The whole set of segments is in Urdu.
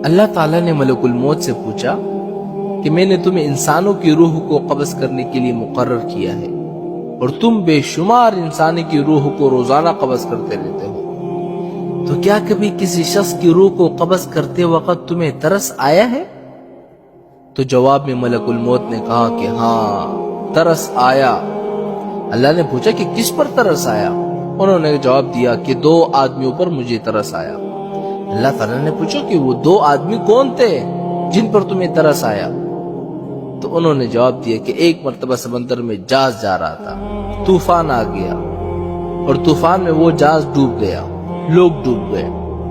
اللہ تعالیٰ نے ملک الموت سے پوچھا کہ میں نے تمہیں انسانوں کی روح کو قبض کرنے کے لیے مقرر کیا ہے اور تم بے شمار انسانی کی روح کو روزانہ قبض کرتے رہتے ہو، تو کیا کبھی کسی شخص کی روح کو قبض کرتے وقت تمہیں ترس آیا ہے؟ تو جواب میں ملک الموت نے کہا کہ ہاں، ترس آیا۔ اللہ نے پوچھا کہ کس پر ترس آیا؟ انہوں نے جواب دیا کہ 2 آدمیوں پر مجھے ترس آیا۔ اللہ تعالیٰ نے پوچھا کہ وہ 2 آدمی کون تھے جن پر تمہیں ترس آیا؟ تو انہوں نے جواب دیا کہ ایک مرتبہ سمندر میں جہاز جا رہا تھا، طوفان آ گیا اور طوفان میں وہ جہاز ڈوب گیا، لوگ ڈوب گئے،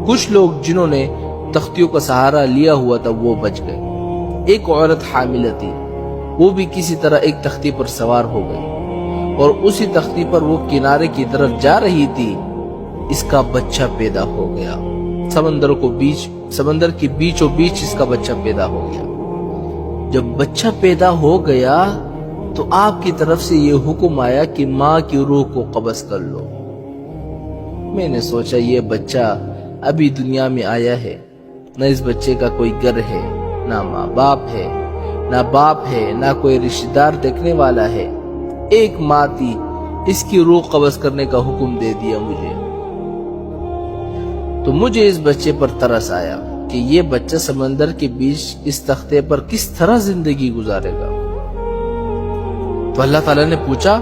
کچھ لوگ جنہوں نے تختیوں کا سہارا لیا ہوا تھا وہ بچ گئے۔ ایک عورت حاملہ تھی، وہ بھی کسی طرح ایک تختی پر سوار ہو گئی اور اسی تختی پر وہ کنارے کی طرف جا رہی تھی، اس کا بچہ پیدا ہو گیا۔ سمندر کے بیچوں بیچ اس کا بچہ پیدا ہو گیا۔ جب بچہ پیدا ہو گیا تو آپ کی طرف سے یہ حکم آیا کہ ماں کی روح کو قبض کر لو۔ میں نے سوچا یہ بچہ ابھی دنیا میں آیا ہے، نہ اس بچے کا کوئی گھر ہے، نہ ماں باپ ہے، نہ باپ ہے، نہ کوئی رشتہ دار دیکھنے والا ہے، ایک ماں تھی، اس کی روح قبض کرنے کا حکم دے دیا مجھے۔ تو مجھے اس بچے پر ترس آیا کہ یہ بچہ سمندر کے بیچ اس تختے پر کس طرح زندگی گزارے گا۔ تو اللہ تعالیٰ نے پوچھا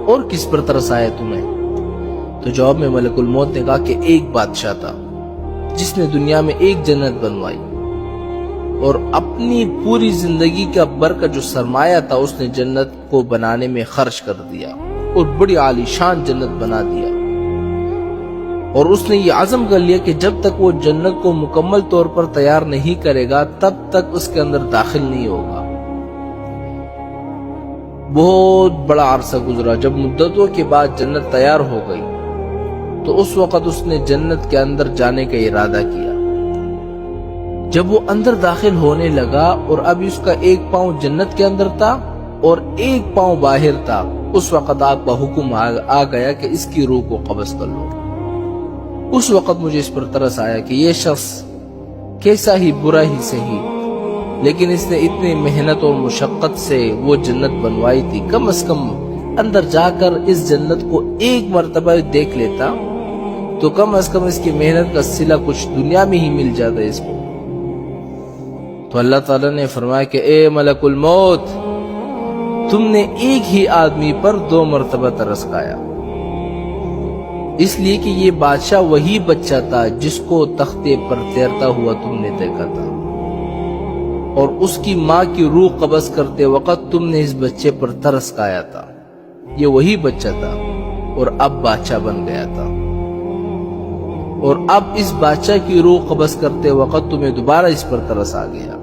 اور کس پر ترس آیا تمہیں؟ تو جواب میں ملک الموت نے کہا کہ ایک بادشاہ تھا جس نے دنیا میں ایک جنت بنوائی اور اپنی پوری زندگی کا بھر کا جو سرمایہ تھا اس نے جنت کو بنانے میں خرچ کر دیا اور بڑی عالی شان جنت بنا دیا، اور اس نے یہ عزم کر لیا کہ جب تک وہ جنت کو مکمل طور پر تیار نہیں کرے گا تب تک اس کے اندر داخل نہیں ہوگا۔ بہت بڑا عرصہ گزرا، جب مدتوں کے بعد جنت تیار ہو گئی تو اس وقت اس نے جنت کے اندر جانے کا ارادہ کیا۔ جب وہ اندر داخل ہونے لگا اور اب اس کا ایک پاؤں جنت کے اندر تھا اور ایک پاؤں باہر تھا، اس وقت آپ کا حکم آ گیا کہ اس کی روح کو قبض کر لو۔ اس وقت مجھے اس پر ترس آیا کہ یہ شخص کیسا ہی برا ہی صحیح، لیکن اس نے اتنی محنت اور مشقت سے وہ جنت بنوائی تھی، کم از کم اندر جا کر اس جنت کو ایک مرتبہ دیکھ لیتا تو کم از کم اس کی محنت کا صلہ کچھ دنیا میں ہی مل جاتا اس کو۔ تو اللہ تعالیٰ نے فرمایا کہ اے ملک الموت، تم نے ایک ہی آدمی پر 2 مرتبہ ترس کھایا، اس لیے کہ یہ بادشاہ وہی بچہ تھا جس کو تختے پر تیرتا ہوا تم نے دیکھا تھا، اور اس کی ماں کی روح قبض کرتے وقت تم نے اس بچے پر ترس کھایا تھا۔ یہ وہی بچہ تھا اور اب بادشاہ بن گیا تھا، اور اب اس بادشاہ کی روح قبض کرتے وقت تمہیں دوبارہ اس پر ترس آ گیا۔